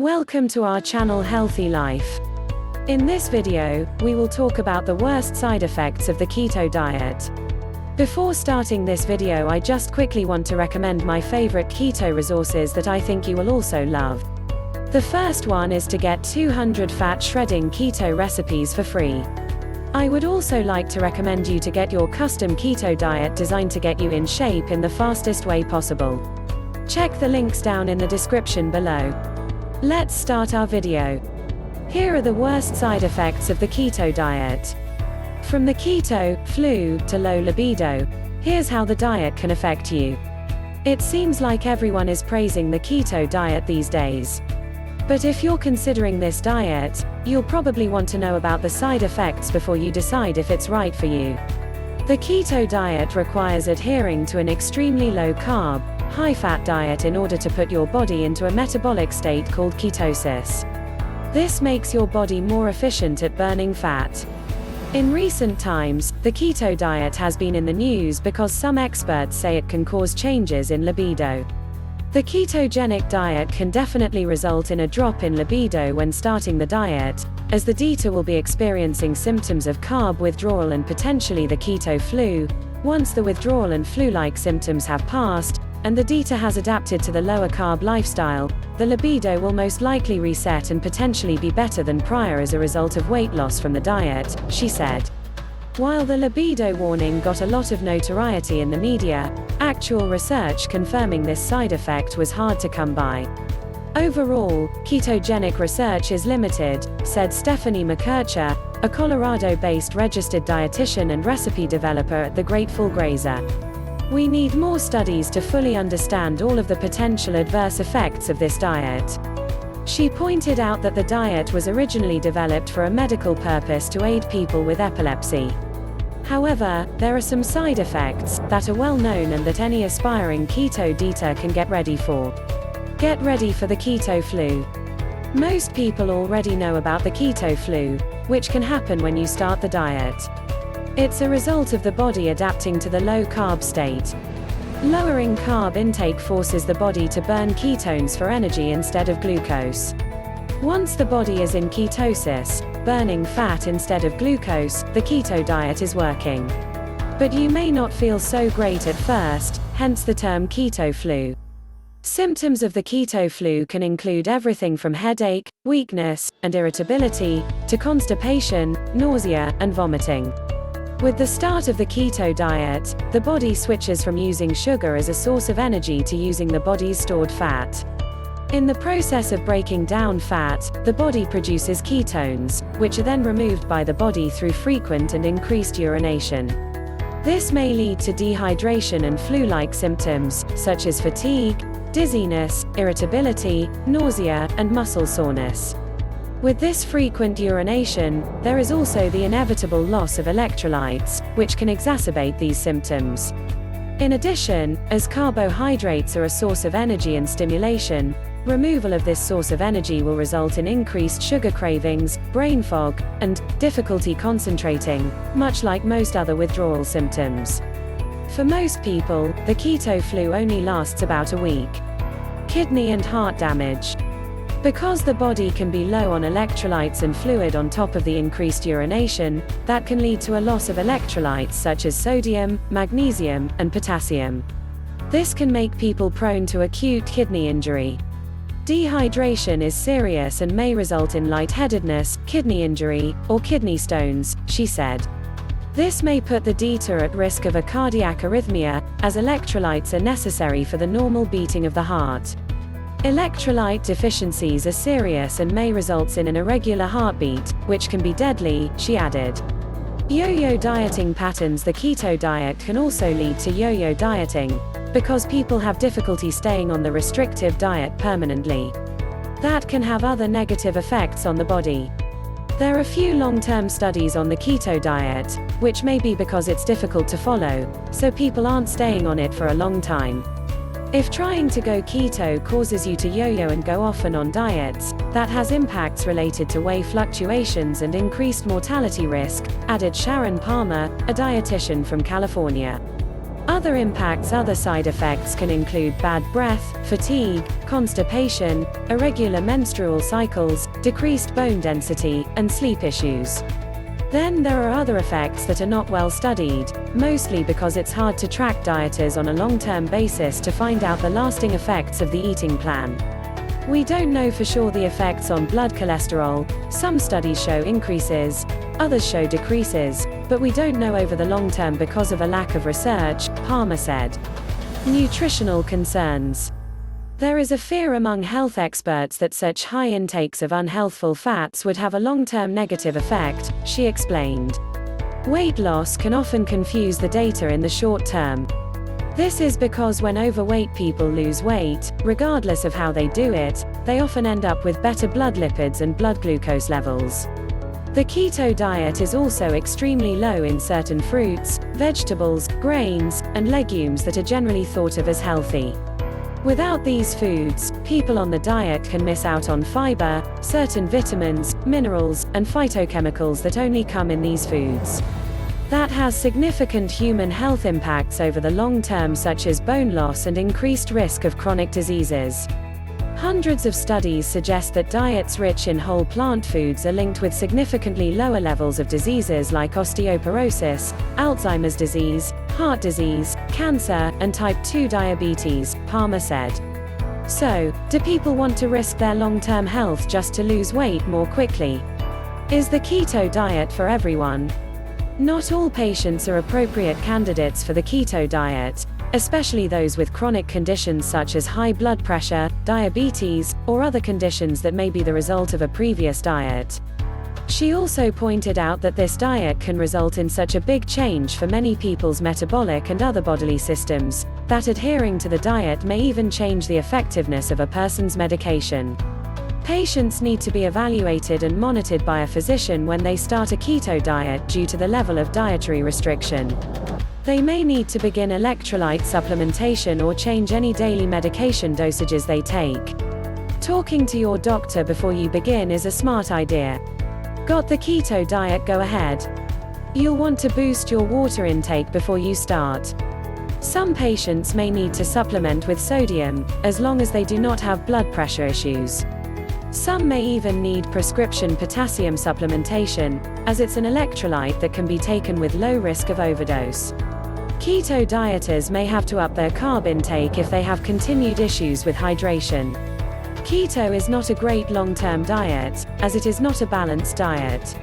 Welcome to our channel Healthy Life. In this video, we will talk about the worst side effects of the keto diet. Before starting this video, I just quickly want to recommend my favorite keto resources that I think you will also love. The first one is to get 200 fat shredding keto recipes for free. I would also like to recommend you to get your custom keto diet designed to get you in shape in the fastest way possible. Check the links down in the description below. Let's start our video. Here are the worst side effects of the keto diet. From the keto flu to low libido, here's how the diet can affect you. It seems like everyone is praising the keto diet these days. But if you're considering this diet, you'll probably want to know about the side effects before you decide if it's right for you. The keto diet requires adhering to an extremely low-carb, high-fat diet in order to put your body into a metabolic state called ketosis. This makes your body more efficient at burning fat. In recent times, the keto diet has been in the news because some experts say it can cause changes in libido. The ketogenic diet can definitely result in a drop in libido when starting the diet, as the dieta will be experiencing symptoms of carb withdrawal and potentially the keto flu. Once the withdrawal and flu-like symptoms have passed, and the dieta has adapted to the lower carb lifestyle, the libido will most likely reset and potentially be better than prior as a result of weight loss from the diet, she said. While the libido warning got a lot of notoriety in the media, actual research confirming this side effect was hard to come by. Overall, ketogenic research is limited, said Stephanie McKercher, a Colorado-based registered dietitian and recipe developer at the Grateful Grazer. We need more studies to fully understand all of the potential adverse effects of this diet. She pointed out that the diet was originally developed for a medical purpose to aid people with epilepsy. However, there are some side effects that are well known and that any aspiring keto dieta can get ready for. Get ready for the keto flu. Most people already know about the keto flu, which can happen when you start the diet. It's a result of the body adapting to the low-carb state. Lowering carb intake forces the body to burn ketones for energy instead of glucose. Once the body is in ketosis, burning fat instead of glucose, the keto diet is working. But you may not feel so great at first, hence the term keto flu. Symptoms of the keto flu can include everything from headache, weakness, and irritability, to constipation, nausea, and vomiting. With the start of the keto diet, the body switches from using sugar as a source of energy to using the body's stored fat. In the process of breaking down fat, the body produces ketones, which are then removed by the body through frequent and increased urination. This may lead to dehydration and flu-like symptoms, such as fatigue, dizziness, irritability, nausea, and muscle soreness. With this frequent urination, there is also the inevitable loss of electrolytes, which can exacerbate these symptoms. In addition, as carbohydrates are a source of energy and stimulation, removal of this source of energy will result in increased sugar cravings, brain fog, and difficulty concentrating, much like most other withdrawal symptoms. For most people, the keto flu only lasts about a week. Kidney and heart damage. Because the body can be low on electrolytes and fluid on top of the increased urination, that can lead to a loss of electrolytes such as sodium, magnesium, and potassium. This can make people prone to acute kidney injury. Dehydration is serious and may result in lightheadedness, kidney injury, or kidney stones, she said. This may put the dieta at risk of a cardiac arrhythmia, as electrolytes are necessary for the normal beating of the heart. Electrolyte deficiencies are serious and may result in an irregular heartbeat, which can be deadly, she added. Yo-yo dieting patterns. The keto diet can also lead to yo-yo dieting, because people have difficulty staying on the restrictive diet permanently. That can have other negative effects on the body. There are few long-term studies on the keto diet, which may be because it's difficult to follow, so people aren't staying on it for a long time. If trying to go keto causes you to yo-yo and go off and on diets, that has impacts related to weight fluctuations and increased mortality risk, added Sharon Palmer, a dietitian from California. Other side effects can include bad breath, fatigue, constipation, irregular menstrual cycles, decreased bone density, and sleep issues. Then there are other effects that are not well studied, mostly because it's hard to track dieters on a long-term basis to find out the lasting effects of the eating plan. We don't know for sure the effects on blood cholesterol. Some studies show increases, others show decreases, but we don't know over the long term because of a lack of research, Palmer said. Nutritional concerns. There is a fear among health experts that such high intakes of unhealthful fats would have a long-term negative effect, she explained. Weight loss can often confuse the data in the short term. This is because when overweight people lose weight, regardless of how they do it, they often end up with better blood lipids and blood glucose levels. The keto diet is also extremely low in certain fruits, vegetables, grains, and legumes that are generally thought of as healthy. Without these foods, people on the diet can miss out on fiber, certain vitamins, minerals, and phytochemicals that only come in these foods. That has significant human health impacts over the long term, such as bone loss and increased risk of chronic diseases. Hundreds of studies suggest that diets rich in whole plant foods are linked with significantly lower levels of diseases like osteoporosis, Alzheimer's disease, heart disease, cancer, and type 2 diabetes, Palmer said. So, do people want to risk their long-term health just to lose weight more quickly? Is the keto diet for everyone? Not all patients are appropriate candidates for the keto diet, especially those with chronic conditions such as high blood pressure, diabetes, or other conditions that may be the result of a previous diet. She also pointed out that this diet can result in such a big change for many people's metabolic and other bodily systems, that adhering to the diet may even change the effectiveness of a person's medication. Patients need to be evaluated and monitored by a physician when they start a keto diet due to the level of dietary restriction. They may need to begin electrolyte supplementation or change any daily medication dosages they take. Talking to your doctor before you begin is a smart idea. Got the keto diet? Go ahead. You'll want to boost your water intake before you start. Some patients may need to supplement with sodium, as long as they do not have blood pressure issues. Some may even need prescription potassium supplementation, as it's an electrolyte that can be taken with low risk of overdose. Keto dieters may have to up their carb intake if they have continued issues with hydration. Keto is not a great long-term diet, as it is not a balanced diet.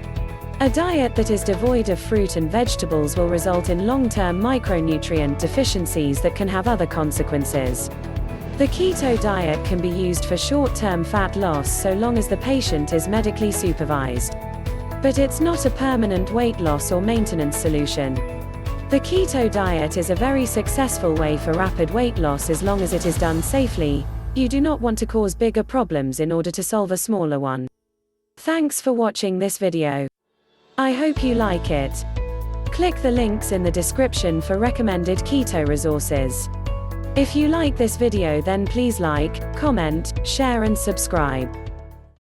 A diet that is devoid of fruit and vegetables will result in long-term micronutrient deficiencies that can have other consequences. The keto diet can be used for short-term fat loss so long as the patient is medically supervised. But it's not a permanent weight loss or maintenance solution. The keto diet is a very successful way for rapid weight loss as long as it is done safely. You do not want to cause bigger problems in order to solve a smaller one. Thanks for watching this video. I hope you like it. Click the links in the description for recommended keto resources. If you like this video, then please like, comment, share and subscribe.